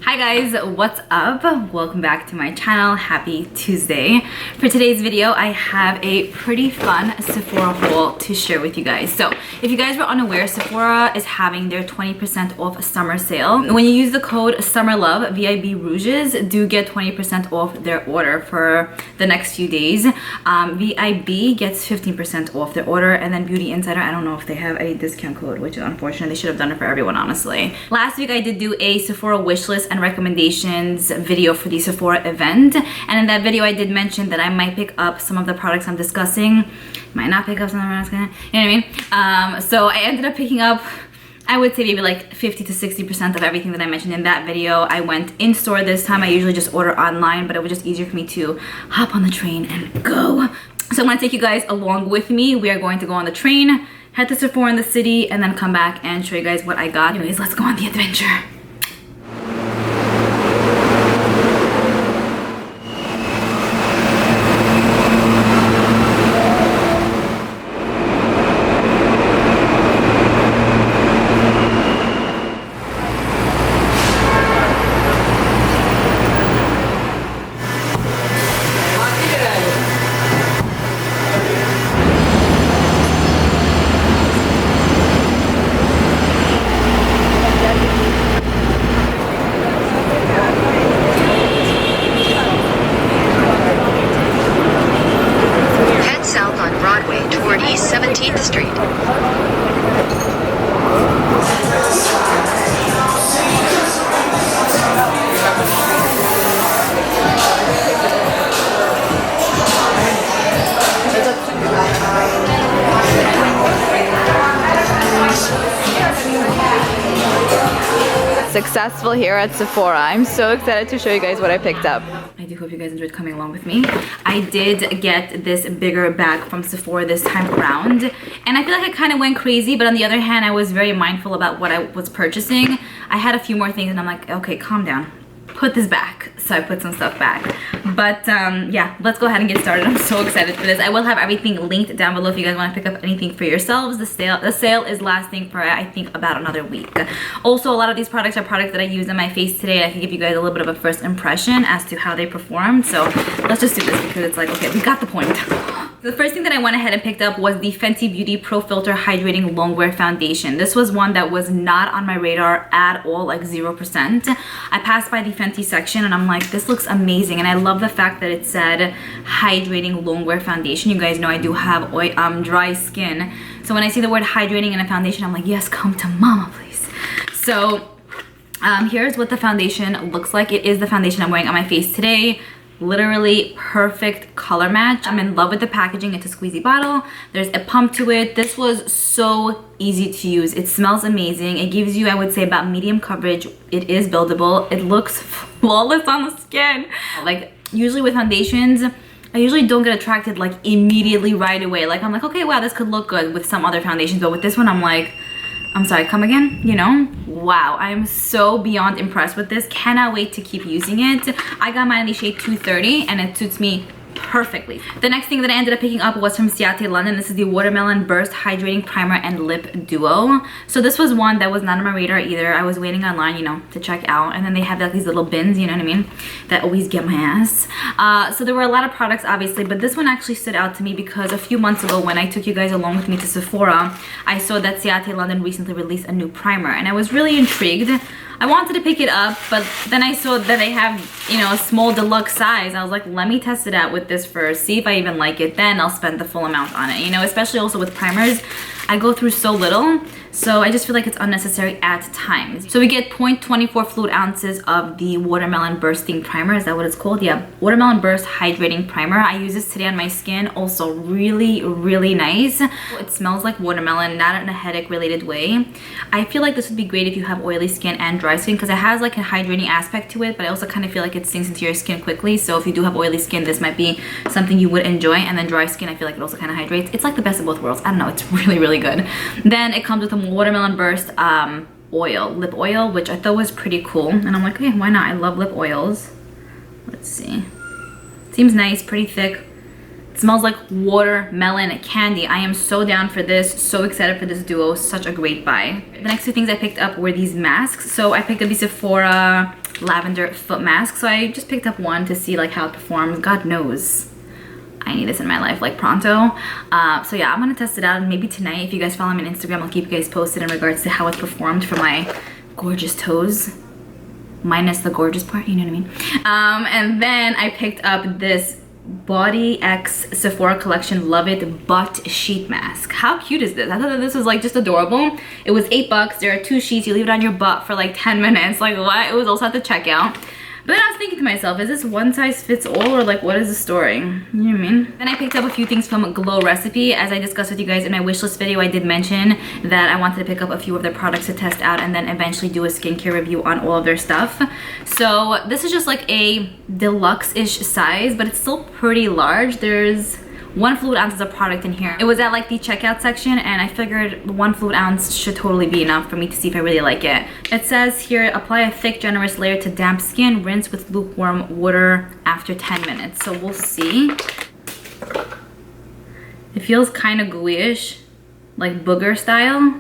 Hi guys, what's up? Welcome back to my channel. Happy Tuesday. For today's video, I have a pretty fun Sephora haul to share with you guys. So if you guys were unaware, Sephora is having their 20% off summer sale. When you use the code SUMMERLOVE, VIB Rouges do get 20% off their order for the next few days. VIB gets 15% off their order, and then Beauty Insider, I don't know if they have any discount code, which is unfortunate. They should have done it for everyone, honestly. Last week I did do a Sephora wish list and recommendations video for the Sephora event, and in that video I did mention that I might pick up some of the products I'm discussing. Might not pick up some of the products, you know what I mean? So I ended up picking up, I would say maybe like 50 to 60% of everything that I mentioned in that video. I went in store this time. I usually just order online, but it was just easier for me to hop on the train and go. So I'm gonna take you guys along with me. We are going to go on the train, head to Sephora in the city, and then come back and show you guys what I got. Anyways, let's go on the adventure. Successful here at Sephora. I'm so excited to show you guys what I picked up. I do hope you guys enjoyed coming along with me. I did get this bigger bag from Sephora this time around, and I feel like I kind of went crazy, but on the other hand, I was very mindful about what I was purchasing. I had a few more things and I'm like, okay, calm down. Put this back. So I put some stuff back. But yeah, let's go ahead and get started. I'm so excited for this. I will have everything linked down below if you guys want to pick up anything for yourselves. The sale is lasting for I think about another week. Also, a lot of these products are products that I use on my face today. I can give you guys a little bit of a first impression as to how they performed. So let's just do this because it's like, okay, we got the point. The first thing that I went ahead and picked up was the Fenty Beauty Pro Filter Hydrating Longwear Foundation. This was one that was not on my radar at all, like 0%. I passed by the Fenty section and I'm like, this looks amazing, and I love the fact that it said Hydrating Longwear Foundation. You guys know I do have dry skin, so when I see the word hydrating in a foundation, I'm like, yes, come to mama, please. So here's what the foundation looks like. It is the foundation I'm wearing on my face today. Literally perfect color match. I'm in love with the packaging. It's a squeezy bottle. There's a pump to it. This was so easy to use. It smells amazing. It gives you, I would say, about medium coverage. It is buildable. It looks flawless on the skin. Like usually with foundations, I usually don't get attracted like immediately right away. Like I'm like, okay, wow, this could look good with some other foundations, but with this one I'm like, I'm sorry, come again, you know? Wow, I am so beyond impressed with this. Cannot wait to keep using it. I got mine in the shade 230 and it suits me perfectly. The next thing that I ended up picking up was from Hydrate London. This is the Watermelon Burst Hydrating Primer and Lip Duo. So this was one that was not on my radar either. I was waiting online, you know, to check out, and then they have like these little bins, you know what I mean, that always get my ass. So there were a lot of products obviously, but this one actually stood out to me because a few months ago when I took you guys along with me to Sephora, I saw that Hydrate London recently released a new primer and I was really intrigued. I wanted to pick it up, but then I saw that they have, you know, a small deluxe size. I was like, let me test it out with this first, see if I even like it, then I'll spend the full amount on it, you know, especially also with primers. I go through so little, so I just feel like it's unnecessary at times. So we get 0.24 fluid ounces of the Watermelon Bursting Primer. Is that what it's called? Yeah, Watermelon Burst Hydrating Primer. I use this today on my skin. Also really, really nice. It smells like watermelon, not in a headache related way. I feel like this would be great if you have oily skin and dry skin because it has like a hydrating aspect to it, but I also kind of feel like it sinks into your skin quickly. So if you do have oily skin, this might be something you would enjoy. And then dry skin, I feel like it also kind of hydrates. It's like the best of both worlds. I don't know, it's really, really good. Then it comes with a Watermelon Burst oil, lip oil, which I thought was pretty cool. And I'm like, okay, why not? I love lip oils. Let's see. Seems nice, pretty thick. It smells like watermelon candy. I am so down for this, so excited for this duo, such a great buy. The next two things I picked up were these masks. So I picked up the Sephora Lavender foot mask. So I just picked up one to see like how it performs. God knows I need this in my life like pronto. So yeah, I'm gonna test it out, and maybe tonight, if you guys follow me on Instagram, I'll keep you guys posted in regards to how it performed for my gorgeous toes. Minus the gorgeous part, you know what I mean? And then I picked up this Body X Sephora collection Love It butt sheet mask. How cute is this? I thought that this was like just adorable. It was $8. There are 2 sheets. You leave it on your butt for like 10 minutes. Like what? It was also at the checkout. But then I was thinking to myself, is this one size fits all, or like what is the story? You know what I mean? Then I picked up a few things from Glow.y. As I discussed with you guys in my wishlist video, I did mention that I wanted to pick up a few of their products to test out and then eventually do a skincare review on all of their stuff. So this is just like a deluxe-ish size, but it's still pretty large. There's 1 fluid ounce of product in here. It was at like the checkout section, and I figured 1 fluid ounce should totally be enough for me to see if I really like it. It says here, apply a thick, generous layer to damp skin, rinse with lukewarm water after 10 minutes. So we'll see. It feels kind of gooey-ish, like booger style.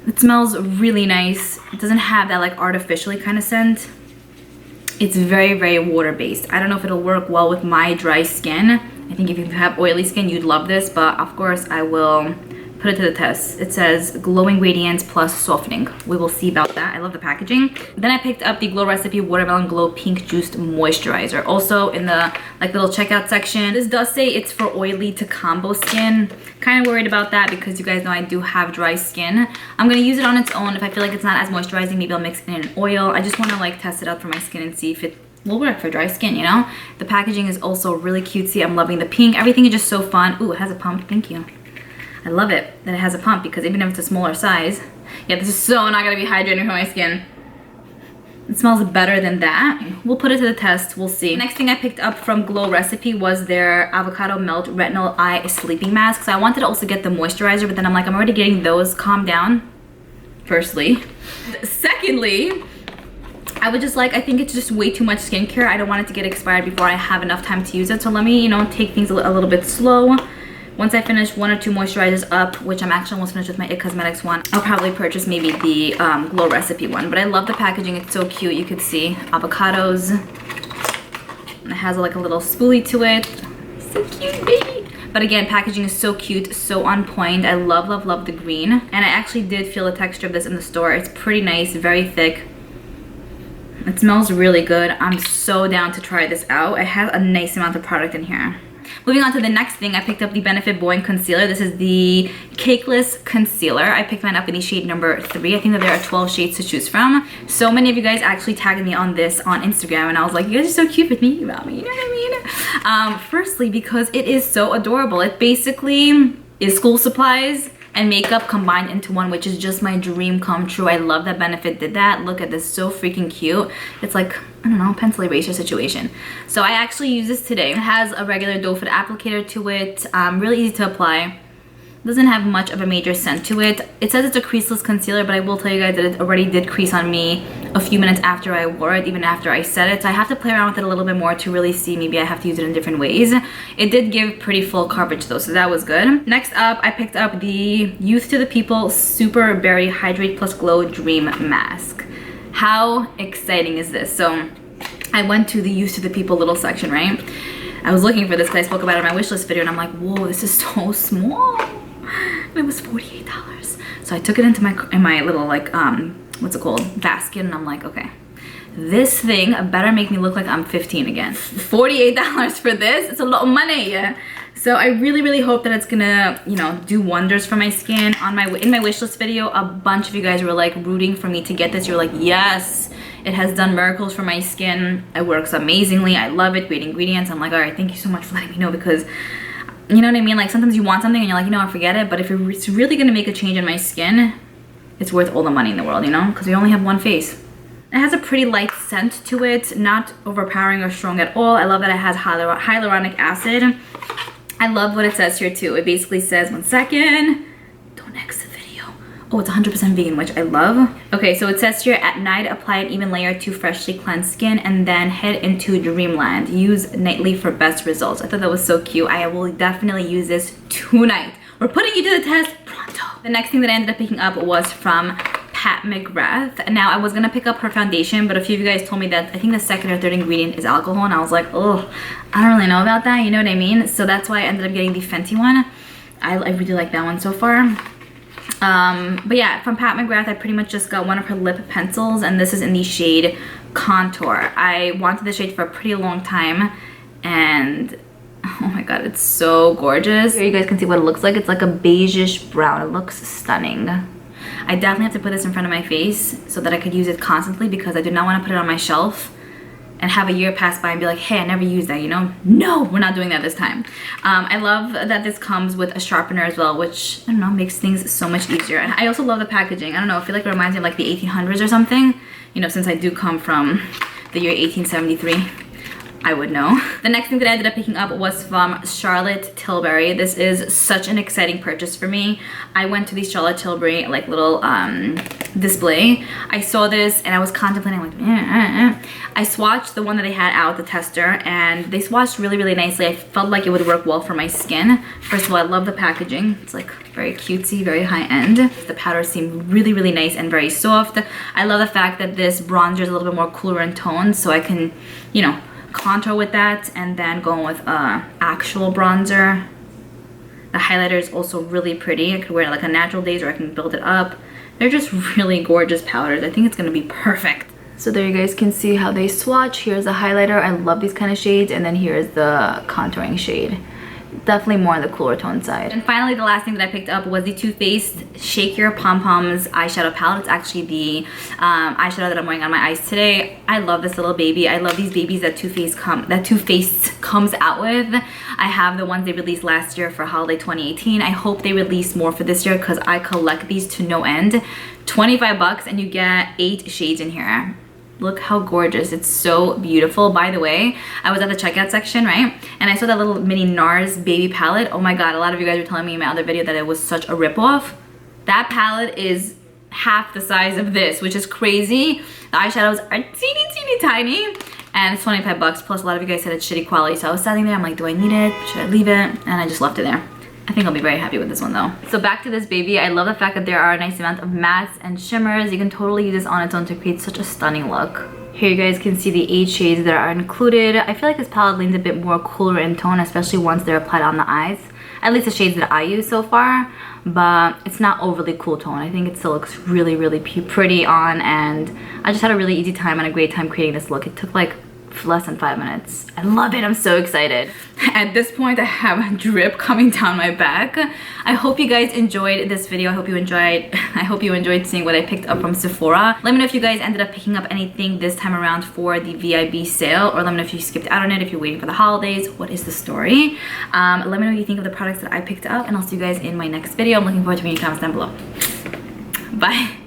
It smells really nice. It doesn't have that like artificially kind of scent. It's very, very water-based. I don't know if it'll work well with my dry skin. I think if you have oily skin, you'd love this, but of course I will put it to the test. It says glowing radiance plus softening. We will see about that. I love the packaging. Then I picked up the Glow.y Watermelon Glow Pink Juiced Moisturizer. Also in the like little checkout section. This does say it's for oily to combo skin. Kind of worried about that because you guys know I do have dry skin. I'm gonna use it on its own. If I feel like it's not as moisturizing, maybe I'll mix it in an oil. I just wanna like test it out for my skin and see if it will work for dry skin, you know? The packaging is also really cutesy. I'm loving the pink. Everything is just so fun. Ooh, it has a pump. Thank you. I love it that it has a pump, because even if it's a smaller size, yeah, this is so not gonna be hydrating for my skin. It smells better than that. We'll put it to the test, we'll see. Next thing I picked up from Glow.y was their Avocado Melt Retinol Eye Sleeping Mask. So I wanted to also get the moisturizer, but then I'm like, I'm already getting those. Calm down, firstly. Secondly, I would just like, I think it's just way too much skincare. I don't want it to get expired before I have enough time to use it. So let me, you know, take things a little bit slow. Once I finish 1 or 2 moisturizers up, which I'm actually almost finished with my IT Cosmetics one, I'll probably purchase maybe the Glow.y one. But I love the packaging. It's so cute. You could see avocados. And it has like a little spoolie to it. So cute, baby. But again, packaging is so cute, so on point. I love, love, love the green. And I actually did feel the texture of this in the store. It's pretty nice, very thick. It smells really good. I'm so down to try this out. It has a nice amount of product in here. Moving on to the next thing, I picked up the Benefit Bowing Concealer. This is the Cakeless Concealer. I picked mine up in the shade number 3. I think that there are 12 shades to choose from. So many of you guys actually tagged me on this on Instagram, and I was like, you guys are so cute with me about me, you know what I mean? Firstly, because it is so adorable. It basically is school supplies and makeup combined into one, which is just my dream come true. I love that Benefit did that. Look at this, so freaking cute. It's like, I don't know, pencil eraser situation. So I actually use this today. It has a regular doe foot applicator to it, really easy to apply. Doesn't have much of a major scent to it. It says it's a creaseless concealer, but I will tell you guys that it already did crease on me a few minutes after I wore it, even after I set it. So I have to play around with it a little bit more to really see. Maybe I have to use it in different ways. It did give pretty full coverage though, so that was good. Next up, I picked up the Youth to the People Super Berry Hydrate Plus Glow Dream Mask. How exciting is this? So I went to the Youth to the People little section, right? I was looking for this because I spoke about it in my wishlist video, and I'm like, whoa, this is so small. And it was $48. So I took it into my little like what's it called, basket, and I'm like, okay, this thing better make me look like I'm 15 again. $48 for this, it's a lot of money. So I really, really hope that it's gonna, you know, do wonders for my skin. In my wishlist video, a bunch of you guys were like rooting for me to get this. You're like, yes, it has done miracles for my skin. It works amazingly. I love it. Great ingredients. I'm like, all right, thank you so much for letting me know, because you know what I mean? Like sometimes you want something and you're like, you know, I forget it. But if it's really gonna make a change in my skin, it's worth all the money in the world, you know? Because we only have one face. It has a pretty light scent to it, not overpowering or strong at all. I love that it has hyaluronic acid. I love what it says here too. It basically says, 1 second, don't exit the video. Oh, it's 100% vegan, which I love. Okay, so it says here, at night, apply an even layer to freshly cleansed skin and then head into dreamland. Use nightly for best results. I thought that was so cute. I will definitely use this tonight. We're putting you to the test pronto. The next thing that I ended up picking up was from Pat McGrath. Now, I was gonna pick up her foundation, but a few of you guys told me that I think the second or third ingredient is alcohol, and I was like, oh, I don't really know about that, you know what I mean? So that's why I ended up getting the Fenty one. I really like that one so far. But yeah, from Pat McGrath, I pretty much just got one of her lip pencils, and this is in the shade Contour. I wanted the shade for a pretty long time, and oh my god, it's so gorgeous. Here you guys can see what it looks like. It's like a beigeish brown. It looks stunning. I definitely have to put this in front of my face so that I could use it constantly, because I do not want to put it on my shelf and have a year pass by and be like, hey, I never used that, you know? No, we're not doing that this time. I love that this comes with a sharpener as well, which, I don't know, makes things so much easier. And I also love the packaging. I don't know, I feel like it reminds me of like the 1800s or something. You know, since I do come from the year 1873. I would know. The next thing that I ended up picking up was from Charlotte Tilbury. This is such an exciting purchase for me. I went to the Charlotte Tilbury like little display. I saw this and I was contemplating like, I swatched the one that they had out, the tester, and they swatched really, really nicely. I felt like it would work well for my skin. First of all, I love the packaging. It's like very cutesy, very high end. The powders seem really, really nice and very soft. I love the fact that this bronzer is a little bit more cooler in tone, so I can, you know, contour with that and then go with actual bronzer. The highlighter is also really pretty. I could wear it like on natural days, or I can build it up. They're just really gorgeous powders. I think it's gonna be perfect. So there you guys can see how they swatch. Here's a highlighter. I love these kind of shades, and then here's the contouring shade. Definitely more on the cooler tone side. And finally, the last thing that I picked up was the Too Faced Shake Your Pom-Poms eyeshadow palette. It's actually the eyeshadow that I'm wearing on my eyes today. I love this little baby. I love these babies that Too Faced comes out with. I have the ones they released last year for holiday 2018. I hope they release more for this year, because I collect these to no end. 25 bucks and you get 8 shades in here. Look how gorgeous. It's so beautiful. By the way, I was at the checkout section, right? And I saw that little mini NARS baby palette. Oh my god, a lot of you guys were telling me in my other video that it was such a ripoff. That palette is half the size of this, which is crazy. The eyeshadows are teeny tiny, and it's 25 bucks. Plus, a lot of you guys said it's shitty quality. So I was standing there, I'm like, do I need it? Should I leave it? And I just left it there. I think I'll be very happy with this one though. So back to this baby. I love the fact that there are a nice amount of mattes and shimmers. You can totally use this on its own to create such a stunning look. Here you guys can see the 8 shades that are included. I feel like this palette leans a bit more cooler in tone, especially once they're applied on the eyes. At least the shades that I use so far, but it's not overly cool tone. I think it still looks really, really pretty on, and I just had a really easy time and a great time creating this look. It took like less than 5 minutes. I love it. I'm so excited. At this point, I have a drip coming down my back. I hope you guys enjoyed this video. I hope you enjoyed seeing what I picked up from Sephora. Let me know if you guys ended up picking up anything this time around for the VIB sale, or let me know if you skipped out on it, if you're waiting for the holidays. What is the story? Let me know what you think of the products that I picked up, and I'll see you guys in my next video. I'm looking forward to reading your comments down below. Bye.